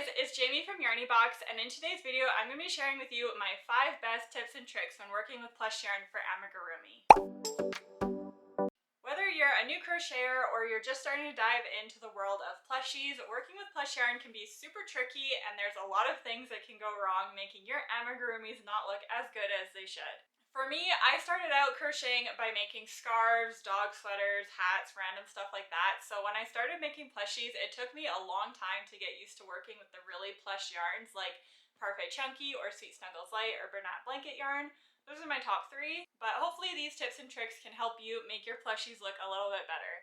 guys, it's Jamie from YarnyBox, and in today's video I'm going to be sharing with you my 5 best tips and tricks when working with plush yarn for amigurumi. Whether you're a new crocheter or you're just starting to dive into the world of plushies, working with plush yarn can be super tricky and there's a lot of things that can go wrong, making your amigurumis not look as good as they should. For me, I started out crocheting by making scarves, dog sweaters, hats, random stuff like that. So when I started making plushies, it took me a long time to get used to working with the really plush yarns like Parfait Chunky or Sweet Snuggles Light or Bernat Blanket yarn. Those are my top 3, but hopefully these tips and tricks can help you make your plushies look a little bit better.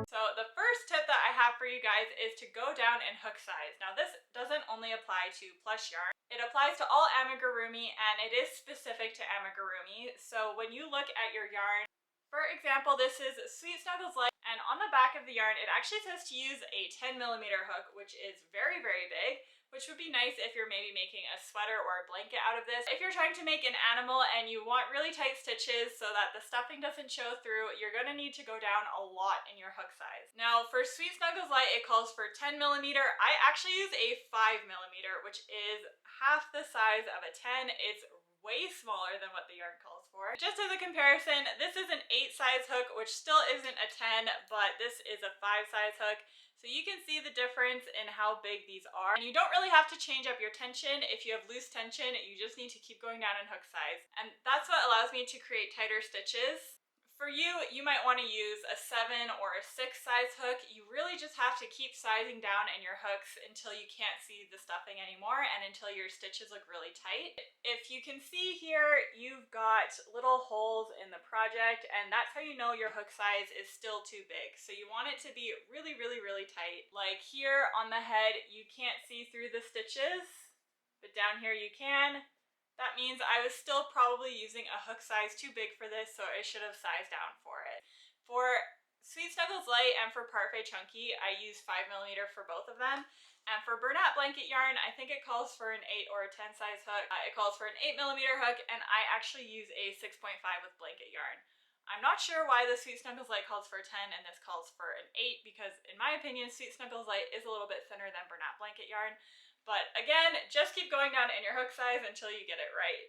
So the first tip that I have for you guys is to go down in hook size. Now this doesn't only apply to plush yarn. It applies to all amigurumi and it is specific to amigurumi. So when you look at your yarn, for example, this is Sweet Snuggles Light, and on the back of the yarn it actually says to use a 10mm hook, which is very, very big, which would be nice if you're maybe making a sweater or a blanket out of this. If you're trying to make an animal and you want really tight stitches so that the stuffing doesn't show through, you're going to need to go down a lot in your hook size. Now for Sweet Snuggles Light, it calls for 10mm. I actually use a 5mm, which is half the size of a 10. It's way smaller than what the yarn calls for. Just as a comparison, this is an 8 size hook, which still isn't a 10, but this is a 5 size hook. So you can see the difference in how big these are. And you don't really have to change up your tension. If you have loose tension, you just need to keep going down in hook size. And that's what allows me to create tighter stitches. For you, you might want to use a 7 or a 6 size hook. You really just have to keep sizing down in your hooks until you can't see the stuffing anymore and until your stitches look really tight. If you can see here, you've got little holes in the project, and that's how you know your hook size is still too big. So you want it to be really, really, really tight. Like here on the head, you can't see through the stitches, but down here you can. That means I was still probably using a hook size too big for this, so I should have sized down for it. For Sweet Snuggles Light and for Parfait Chunky, I use 5mm for both of them. And for Bernat Blanket yarn, I think it calls for an 8 or a 10 size hook. It calls for an 8mm hook, and I actually use a 6.5 with blanket yarn. I'm not sure why the Sweet Snuggles Light calls for a 10 and this calls for an 8, because in my opinion, Sweet Snuggles Light is a little bit thinner than Bernat Blanket yarn. But again, just keep going down in your hook size until you get it right.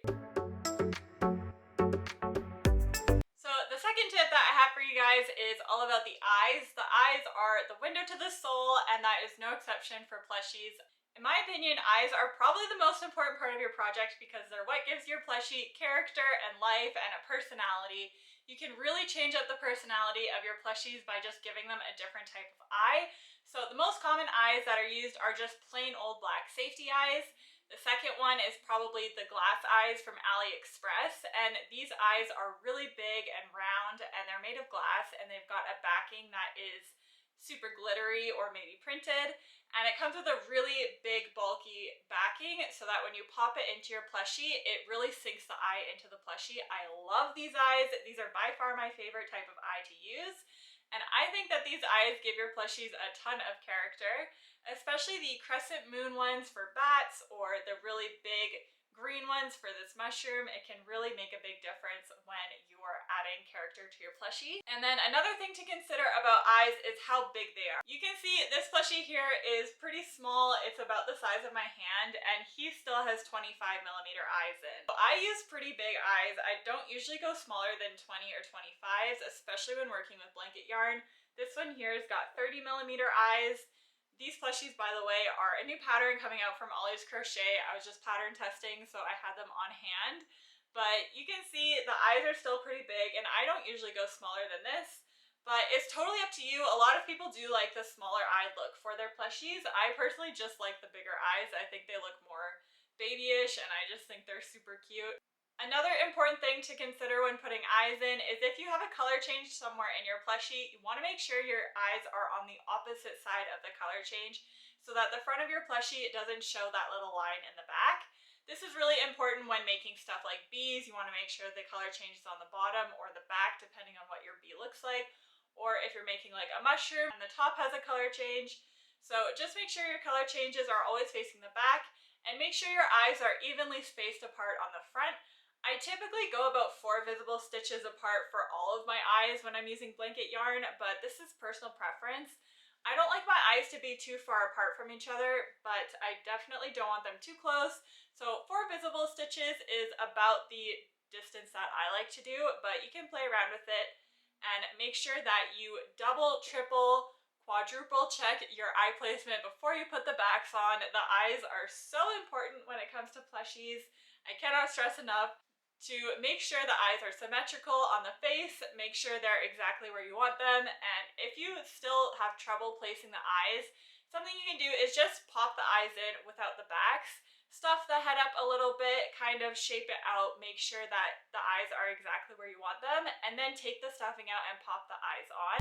So the second tip that I have for you guys is all about the eyes. The eyes are the window to the soul, and that is no exception for plushies. In my opinion, eyes are probably the most important part of your project because they're what gives your plushie character and life and a personality. You can really change up the personality of your plushies by just giving them a different type of eye. So the most common eyes that are used are just plain old black safety eyes. The second one is probably the glass eyes from AliExpress, and these eyes are really big and round, and they're made of glass, and they've got a backing that is super glittery or maybe printed, and it comes with a really big bulky backing so that when you pop it into your plushie, it really sinks the eye into the plushie. I love these eyes. These are by far my favorite type of eye to use. And I think that these eyes give your plushies a ton of character, especially the crescent moon ones for bats or the really big green ones for this mushroom. It can really make a big difference when you're adding character to your plushie. And then another thing to consider about eyes is how big they are. You can see this plushie here is pretty small. It's about the size of my hand, and he still has 25mm eyes in. So I use pretty big eyes. I don't usually go smaller than 20 or 25s, especially when working with blanket yarn. This one here has got 30mm eyes. These plushies, by the way, are a new pattern coming out from olliescrochet. I was just pattern testing, so I had them on hand. But you can see the eyes are still pretty big, and I don't usually go smaller than this. But it's totally up to you. A lot of people do like the smaller eyed look for their plushies. I personally just like the bigger eyes. I think they look more babyish, and I just think they're super cute. Another important thing to consider when putting eyes in is if you have a color change somewhere in your plushie, you want to make sure your eyes are on the opposite side of the color change so that the front of your plushie doesn't show that little line in the back. This is really important when making stuff like bees. You want to make sure the color change is on the bottom or the back depending on what your bee looks like. Or if you're making like a mushroom and the top has a color change. So just make sure your color changes are always facing the back, and make sure your eyes are evenly spaced apart on the front. I typically go about 4 visible stitches apart for all of my eyes when I'm using blanket yarn, but this is personal preference. I don't like my eyes to be too far apart from each other, but I definitely don't want them too close. So 4 visible stitches is about the distance that I like to do, but you can play around with it and make sure that you double, triple, quadruple check your eye placement before you put the backs on. The eyes are so important when it comes to plushies. I cannot stress enough to make sure the eyes are symmetrical on the face, make sure they're exactly where you want them, and if you still have trouble placing the eyes, something you can do is just pop the eyes in without the backs, stuff the head up a little bit, kind of shape it out, make sure that the eyes are exactly where you want them, and then take the stuffing out and pop the eyes on.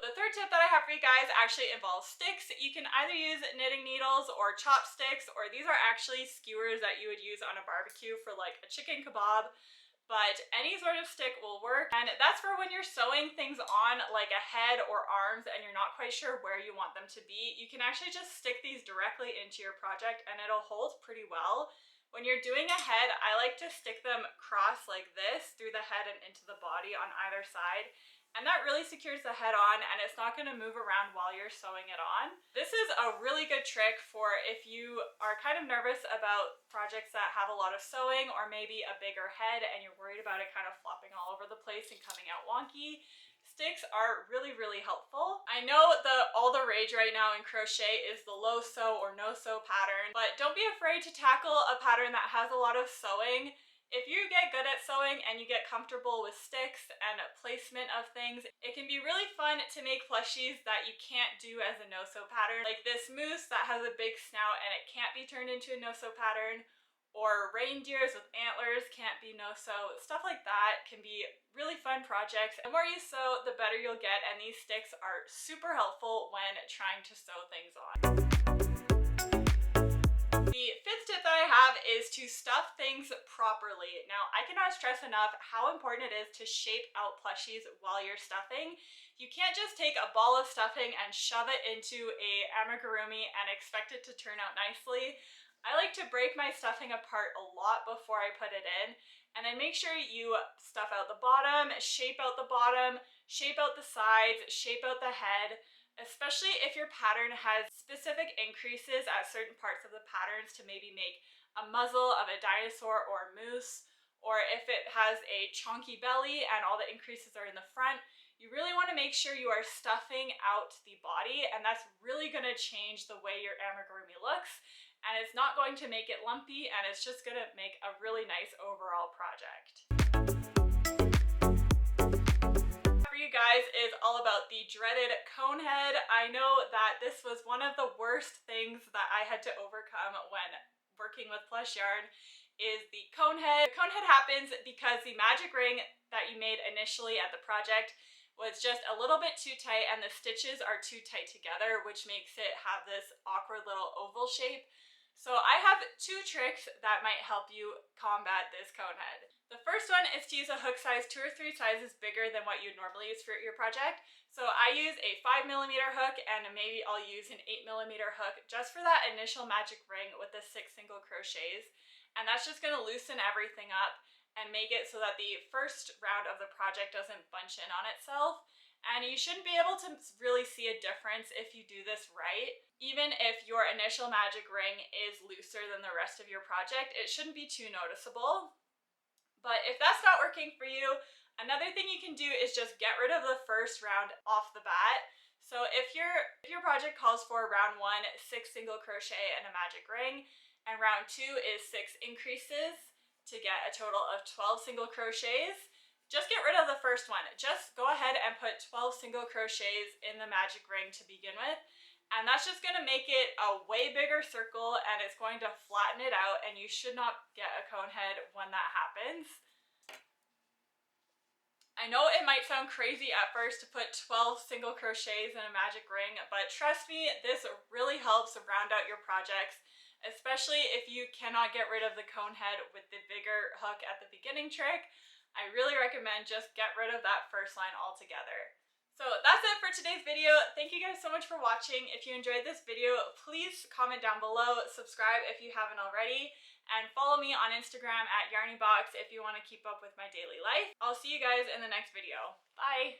The third tip that I have for you guys actually involves sticks. You can either use knitting needles or chopsticks, or these are actually skewers that you would use on a barbecue for like a chicken kebab, but any sort of stick will work. And that's for when you're sewing things on like a head or arms and you're not quite sure where you want them to be. You can actually just stick these directly into your project and it'll hold pretty well. When you're doing a head, I like to stick them cross like this through the head and into the body on either side. And that really secures the head on and it's not going to move around while you're sewing it on. This is a really good trick for if you are kind of nervous about projects that have a lot of sewing or maybe a bigger head and you're worried about it kind of flopping all over the place and coming out wonky. Sticks are really, really helpful. I know all the rage right now in crochet is the low sew or no sew pattern, but don't be afraid to tackle a pattern that has a lot of sewing. If you get good at sewing and you get comfortable with sticks and placement of things, it can be really fun to make plushies that you can't do as a no-sew pattern. Like this moose that has a big snout and it can't be turned into a no-sew pattern, or reindeers with antlers can't be no-sew. Stuff like that can be really fun projects. The more you sew, the better you'll get, and these sticks are super helpful when trying to sew things on. The fifth tip that I have is to stuff things properly. Now, I cannot stress enough how important it is to shape out plushies while you're stuffing. You can't just take a ball of stuffing and shove it into a amigurumi and expect it to turn out nicely. I like to break my stuffing apart a lot before I put it in, and then make sure you stuff out the bottom, shape out the sides, shape out the head. Especially if your pattern has specific increases at certain parts of the patterns to maybe make a muzzle of a dinosaur or a moose, or if it has a chonky belly and all the increases are in the front, you really want to make sure you are stuffing out the body, and that's really going to change the way your amigurumi looks, and it's not going to make it lumpy, and it's just going to make a really nice overall project. You guys is all about the dreaded cone head. I know that this was one of the worst things that I had to overcome when working with plush yarn is the cone head. The cone head happens because the magic ring that you made initially at the project was just a little bit too tight and the stitches are too tight together, which makes it have this awkward little oval shape. So I have 2 tricks that might help you combat this cone head. The first one is to use a hook size 2 or 3 sizes bigger than what you'd normally use for your project. So I use a 5mm hook and maybe I'll use an 8mm hook just for that initial magic ring with the 6 single crochets. And that's just going to loosen everything up and make it so that the first round of the project doesn't bunch in on itself. And you shouldn't be able to really see a difference if you do this right. Even if your initial magic ring is looser than the rest of your project, it shouldn't be too noticeable. But if that's not working for you, another thing you can do is just get rid of the first round off the bat. So if your project calls for round 1, 6 single crochet and a magic ring, and round 2 is 6 increases to get a total of 12 single crochets, just get rid of the first one. Just go ahead and put 12 single crochets in the magic ring to begin with. And that's just going to make it a way bigger circle and it's going to flatten it out, and you should not get a cone head when that happens. I know it might sound crazy at first to put 12 single crochets in a magic ring, but trust me, this really helps round out your projects, especially if you cannot get rid of the cone head with the bigger hook at the beginning trick. I really recommend just get rid of that first line altogether. So that's it for today's video. Thank you guys so much for watching. If you enjoyed this video, please comment down below, subscribe if you haven't already, and follow me on Instagram at YarnyBox if you want to keep up with my daily life. I'll see you guys in the next video. Bye!